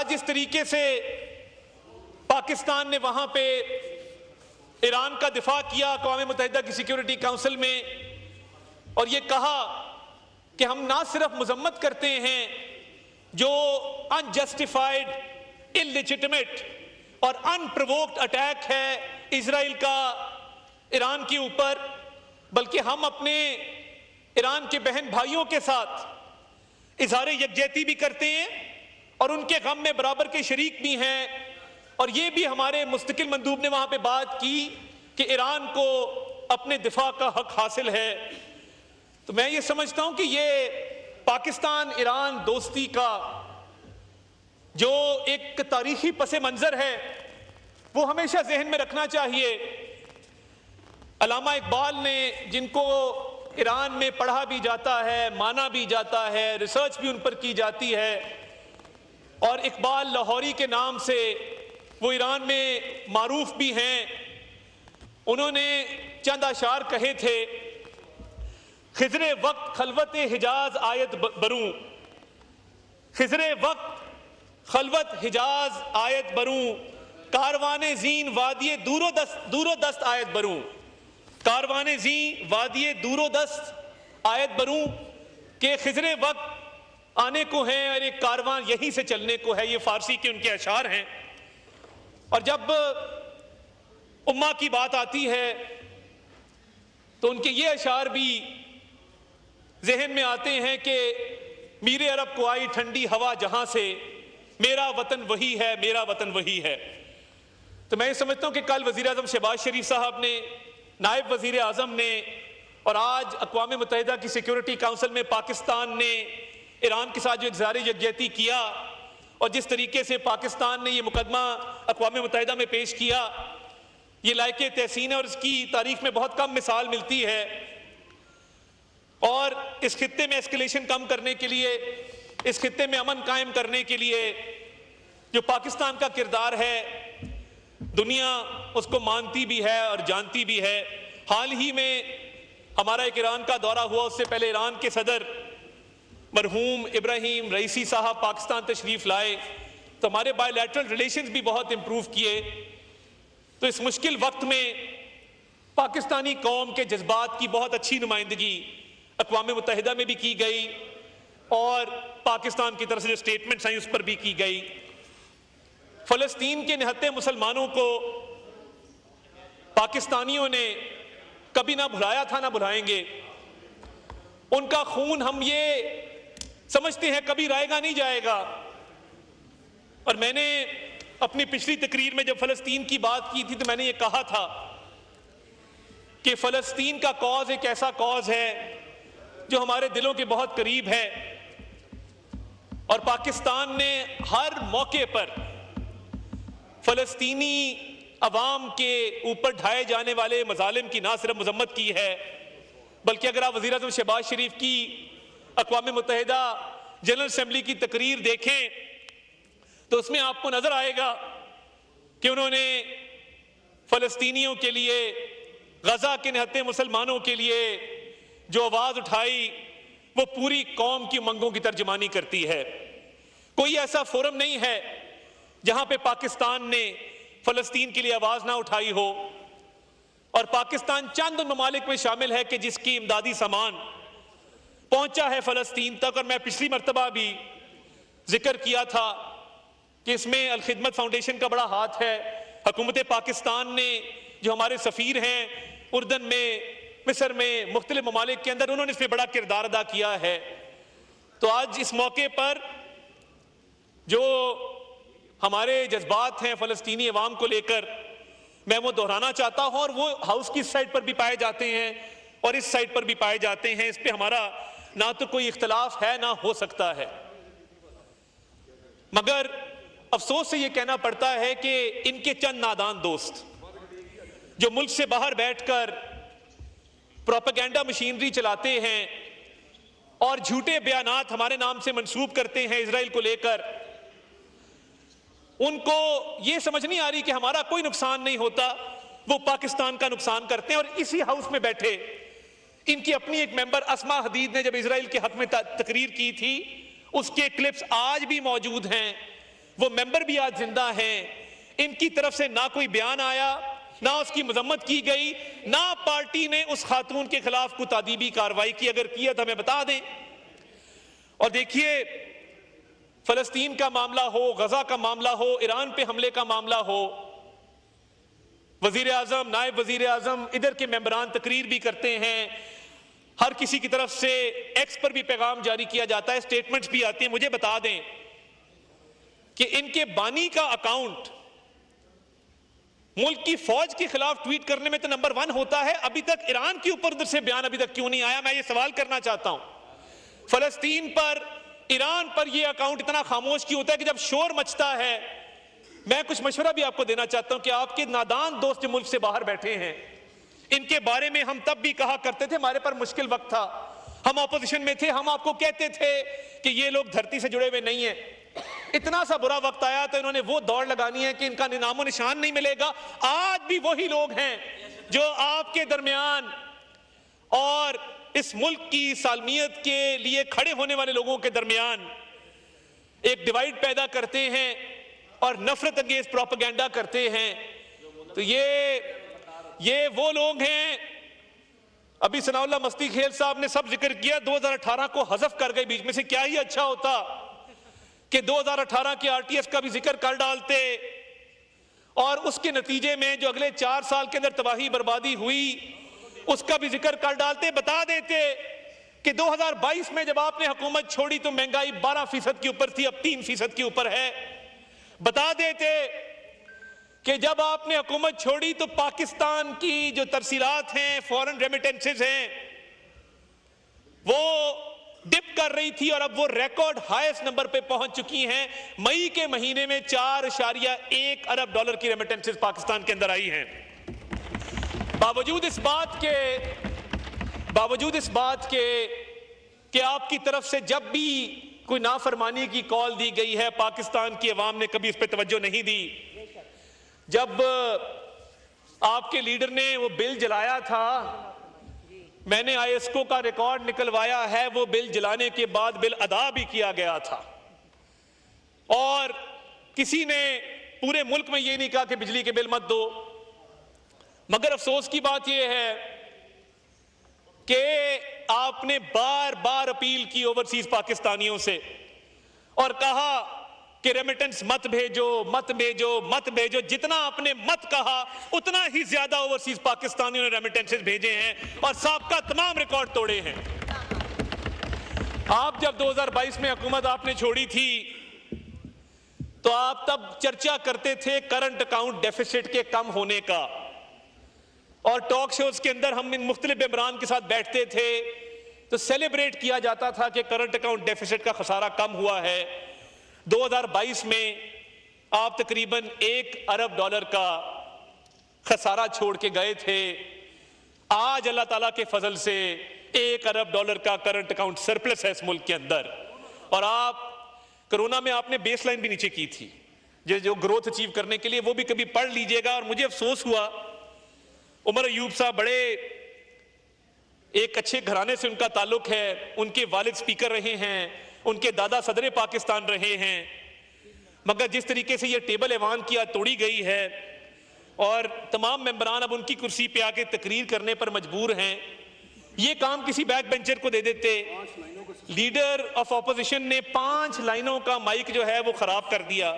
आज जिस तरीके से पाकिस्तान ने वहां पे ईरान का दिफा किया अक़वाम मुत्तहिदा की सिक्योरिटी काउंसिल में, और ये कहा कि हम ना सिर्फ मजम्मत करते हैं जो अनजस्टिफाइड, इलेजिटिमेट और अनप्रोवोक्ड अटैक है इजराइल का ईरान के ऊपर, बल्कि हम अपने ईरान के बहन भाइयों के साथ इजहार यकजहती भी करते हैं और उनके गम में बराबर के शरीक भी हैं। और ये भी हमारे मुस्तकिल मंदूब ने वहां पे बात की कि ईरान को अपने दिफा का हक हासिल है। तो मैं ये समझता हूं कि ये पाकिस्तान ईरान दोस्ती का जो एक तारीखी पसे मंजर है वो हमेशा जहन में रखना चाहिए। अल्लामा इकबाल ने, जिनको ईरान में पढ़ा भी जाता है, माना भी जाता है, रिसर्च भी उन पर की जाती है, और इकबाल लाहौरी के नाम से वो ईरान में मारूफ भी हैं, उन्होंने चंद अशार कहे थे। खिजरे वक्त खलवत हिजाज आयत बरूं, खिजरे वक्त खलवत हिजाज आयत बरूं, कारवाने जीन वादिये दूरो दस्त आयत बरूं, कारवाने जी वादिये दूरो दस्त आयत बरूं, के खिजरे वक्त आने को है और एक कारवान यहीं से चलने को है। ये फारसी के उनके अशार हैं। और जब उम्मा की बात आती है तो उनके ये अशार भी जहन में आते हैं कि मीरे अरब को आई ठंडी हवा जहां से, मेरा वतन वही है, मेरा वतन वही है। तो मैं समझता हूं कि कल वजीर आजम शहबाज शरीफ साहब ने, नायब वजीर आजम ने, और आज अक़वाम मुत्तहिदा की सिक्योरिटी काउंसिल में पाकिस्तान ने ईरान के साथ जो इज़हार यकजहती किया और जिस तरीके से पाकिस्तान ने ये मुकदमा अक़वाम मुत्तहिदा में पेश किया, ये लायक तहसीन है और इसकी तारीख में बहुत कम मिसाल मिलती है। और इस खित्ते में एस्केलेशन कम करने के लिए, इस खित्ते में अमन कायम करने के लिए जो पाकिस्तान का किरदार है, दुनिया उसको मानती भी है और जानती भी है। हाल ही में हमारा एक ईरान का दौरा हुआ, उससे पहले ईरान के सदर मरहूम इब्राहिम रईसी साहब पाकिस्तान तशरीफ लाए, तो हमारे बायलैटरल रिलेशंस भी बहुत इंप्रूव किए। तो इस मुश्किल वक्त में पाकिस्तानी कौम के जज्बात की बहुत अच्छी नुमाइंदगी अक़वाम मुत्तहिदा में भी की गई और पाकिस्तान की तरफ से जो स्टेटमेंट्स आई उस पर भी की गई। फ़लस्तीन के निहत्ते मुसलमानों को पाकिस्तानियों ने कभी ना भुलाया था, ना भुलाएंगे। उनका खून हम ये समझते हैं कभी रायगा नहीं जाएगा। और मैंने अपनी पिछली तकरीर में जब फ़लस्तीन की बात की थी तो मैंने ये कहा था कि फ़लस्तीन का कॉज एक ऐसा कॉज है जो हमारे दिलों के बहुत करीब है, और पाकिस्तान ने हर मौके पर फ़लस्तीनी अवाम के ऊपर ढाए जाने वाले मजालिम की ना सिर्फ मजम्मत की है, बल्कि अगर आप वज़ीर आज़म शहबाज शरीफ की अक़वाम मुत्तहिदा जनरल असेंबली की तकरीर देखें तो उसमें आपको नजर आएगा कि उन्होंने फ़लस्तीनियों के लिए, गजा के निहत्ते मुसलमानों के लिए जो आवाज उठाई वो पूरी कौम की मंगों की तर्जमानी करती है। कोई ऐसा फोरम नहीं है जहां पे पाकिस्तान ने फ़लस्तीन के लिए आवाज ना उठाई हो, और पाकिस्तान चंद उन ममालिक में शामिल है कि जिसकी इमदादी सामान पहुंचा है फ़लस्तीन तक। और मैं पिछली मर्तबा भी जिक्र किया था कि इसमें अल खिदमत फाउंडेशन का बड़ा हाथ है। हुकूमत पाकिस्तान ने, जो हमारे सफ़ीर हैं उर्दन में, मिस्र में, मुख्तलिफ ममालिक के अंदर, उन्होंने इसमें बड़ा किरदार अदा किया है। तो आज इस मौके पर जो हमारे जज्बात हैं फ़लस्तीनी अवाम को लेकर, मैं वो दोहराना चाहता हूं, और वो हाउस की साइड पर भी पाए जाते हैं और इस साइड पर भी पाए जाते हैं। इस पे हमारा ना तो कोई इख्तलाफ है ना हो सकता है, मगर अफसोस से ये कहना पड़ता है कि इनके चंद नादान दोस्त जो मुल्क से बाहर बैठकर प्रोपेगेंडा मशीनरी चलाते हैं और झूठे बयानात हमारे नाम से मंसूब करते हैं इजराइल को लेकर, उनको ये समझ नहीं आ रही कि हमारा कोई नुकसान नहीं होता, वो पाकिस्तान का नुकसान करते हैं। और इसी हाउस में बैठे इनकी अपनी एक मेंबर अस्मा हदीद ने जब इजराइल के हक में तकरीर की थी, उसके क्लिप्स आज भी मौजूद हैं। वो मेंबर भी आज जिंदा हैं। इनकी तरफ से ना कोई बयान आया, ना उसकी मजम्मत की गई, ना पार्टी ने उस खातून के खिलाफ कोई तादीबी कार्रवाई की। अगर किया तो हमें बता दें। और देखिए, फलस्तीन का मामला हो, गजा का मामला हो, ईरान पे हमले का मामला हो, वजीर आजम, नायब वजीर आजम, इधर के मेंबरान तकरीर भी करते हैं, हर किसी की तरफ से एक्स पर भी पैगाम जारी किया जाता है, स्टेटमेंट्स भी आती हैं। मुझे बता दें कि इनके बानी का अकाउंट मुल्क की फौज के खिलाफ ट्वीट करने में तो नंबर 1 होता है, अभी तक ईरान के ऊपर उधर से बयान अभी तक क्यों नहीं आया? मैं ये सवाल करना चाहता हूं। फलस्तीन पर, ईरान पर यह अकाउंट इतना खामोश क्यों होता है कि जब शोर मचता है? मैं कुछ मशवरा भी आपको देना चाहता हूं कि आपके नादान दोस्त जो मुल्क से बाहर बैठे हैं, इनके बारे में हम तब भी कहा करते थे, हमारे पर मुश्किल वक्त था, हम ऑपोजिशन में थे, हम आपको कहते थे कि ये लोग धरती से जुड़े हुए नहीं है। इतना सा बुरा वक्त आया तो इन्होंने वो दौड़ लगानी है कि इनका नामो निशान नहीं मिलेगा। आज भी वही लोग हैं जो आपके दरमियान और इस मुल्क की सालमियत के लिए खड़े होने वाले लोगों के दरमियान एक डिवाइड पैदा करते हैं और नफरत अंगेज प्रोपेगेंडा करते हैं। तो ये वो लोग हैं। अभी सनाउल्लाह मस्ती खेल साहब ने सब जिक्र किया, 2018 को हज़फ कर गए बीच में से। क्या ही अच्छा होता कि 2018 के आरटीएस का भी जिक्र कर डालते और उसके नतीजे में जो अगले 4 साल के अंदर तबाही बर्बादी हुई उसका भी जिक्र कर डालते। बता देते कि 2022 में जब आपने हुकूमत छोड़ी तो महंगाई 12% के ऊपर थी, अब 3% के ऊपर है। बता देते कि जब आपने हुकूमत छोड़ी तो पाकिस्तान की जो तरसीलात हैं, फॉरेन रेमिटेंसेस हैं, वो डिप कर रही थी और अब वो रिकॉर्ड हाईएस्ट नंबर पे पहुंच चुकी हैं। मई के महीने में 4.1 अरब डॉलर की रेमिटेंसेस पाकिस्तान के अंदर आई हैं। बावजूद इस बात के कि आपकी तरफ से जब भी कोई नाफरमानी की कॉल दी गई है, पाकिस्तान की अवाम ने कभी इस पर तवज्जो नहीं दी। जब आपके लीडर ने वो बिल जलाया था, मैंने आईएसको का रिकॉर्ड निकलवाया है, वो बिल जलाने के बाद बिल अदा भी किया गया था और किसी ने पूरे मुल्क में ये नहीं कहा कि बिजली के बिल मत दो। मगर अफसोस की बात यह है कि आपने बार बार अपील की ओवरसीज पाकिस्तानियों से और कहा कि रेमिटेंस मत भेजो, मत भेजो, मत भेजो। जितना आपने मत कहा उतना ही ज्यादा ओवरसीज पाकिस्तानियों ने रेमिटेंसेस भेजे हैं और साबका तमाम रिकॉर्ड तोड़े हैं। आप जब 2022 में हुकूमत आपने छोड़ी थी तो आप तब चर्चा करते थे करंट अकाउंट डेफिसिट के कम होने का और टॉक शोज के अंदर हम इन मुख्तलिफ मेंबरान के साथ बैठते थे तो सेलिब्रेट किया जाता था कि करंट अकाउंट डेफिसिट का खसारा कम हुआ है। 2022 में आप तकरीबन 1 अरब डॉलर का खसारा छोड़ के गए थे। आज अल्लाह ताला के फजल से 1 अरब डॉलर का करंट अकाउंट सरप्लस है इस मुल्क के अंदर। और आप कोरोना में आपने बेसलाइन भी नीचे की थी जो ग्रोथ अचीव करने के लिए, वो भी कभी पढ़ लीजिएगा। और मुझे अफसोस हुआ, उमर अयूब साहब बड़े एक अच्छे घराने से उनका ताल्लुक है, उनके वालिद स्पीकर रहे हैं, उनके दादा सदर पाकिस्तान रहे हैं, मगर जिस तरीके से ये टेबल ऐवान किया तोड़ी गई है और तमाम मेंबरान अब उनकी कुर्सी पे आके तकरीर करने पर मजबूर हैं। ये काम किसी बैक बेंचर को दे देते। लीडर ऑफ ऑपोजिशन ने 5 लाइनों का माइक जो है वो खराब कर दिया।